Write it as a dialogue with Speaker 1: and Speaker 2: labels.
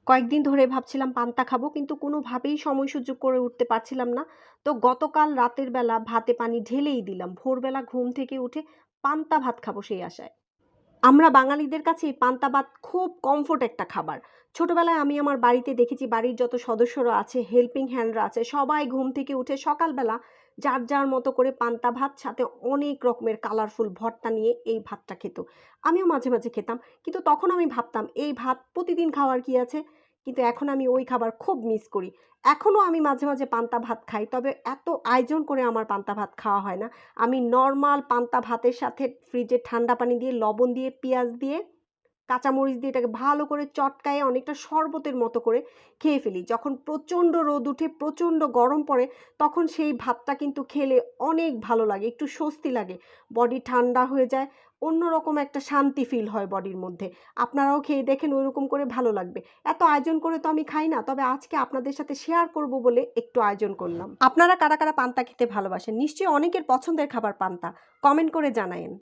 Speaker 1: কয়েকদিন ধরে ভাবছিলাম পান্তা খাবো কিন্তু কোনোভাবেই সময় সুযোগ করে উঠতে পারছিলাম না। তো গতকাল রাতের বেলা ভাতে পানি ঢেলেই দিলাম। ভোরবেলা ঘুম থেকে উঠে পান্তা ভাত খাবো সেই আশায়। আমরা বাঙালিদের কাছে এই পান্তা ভাত খুব কমফোর্ট একটা খাবার। ছোটবেলায় আমি আমার বাড়িতে দেখেছি বাড়ির যত সদস্যরা আছে, হেল্পিং হ্যান্ডরা আছে, সবাই ঘুম থেকে উঠে সকালবেলা যার মতো করে পান্তা ভাত সাথে অনেক রকমের কালারফুল ভর্তা নিয়ে এই ভাতটা খেত। আমিও মাঝে মাঝে খেতাম। কিন্তু তখন আমি ভাবতাম এই ভাত প্রতিদিন খাওয়ার কি আছে? কিন্তু এখন আমি ওই খাবার খুব মিস করি। এখনো আমি মাঝে মাঝে পান্তা ভাত খাই। তবে এত আয়োজন করে আমার পান্তা ভাত খাওয়া হয় না। আমি নরমাল পান্তা ভাতের সাথে ফ্রিজে ঠান্ডা পানি দিয়ে, লবণ দিয়ে, পেঁয়াজ দিয়ে, কাঁচামরিচ দিয়ে এটাকে ভালো করে চটকায়ে অনেকটা শরবতের মতো করে খেয়ে ফেলি। যখন প্রচণ্ড রোদ উঠে, প্রচণ্ড গরম পড়ে, তখন সেই ভাতটা কিন্তু খেলে অনেক ভালো লাগে। একটু স্বস্তি লাগে। বডি ঠান্ডা হয়ে যায়। অন্যরকম একটা শান্তি ফিল হয় বডির মধ্যে। আপনারাও খেয়ে দেখেন ওইরকম করে ভালো লাগবে। এত আয়োজন করে তো আমি খাই না। তবে আজকে আপনাদের সাথে শেয়ার করব বলে একটু আয়োজন করলাম। আপনারা কারা পান্তা খেতে ভালোবাসেন? নিশ্চয়ই অনেকের পছন্দের খাবার পান্তা। কমেন্ট করে জানায়েন।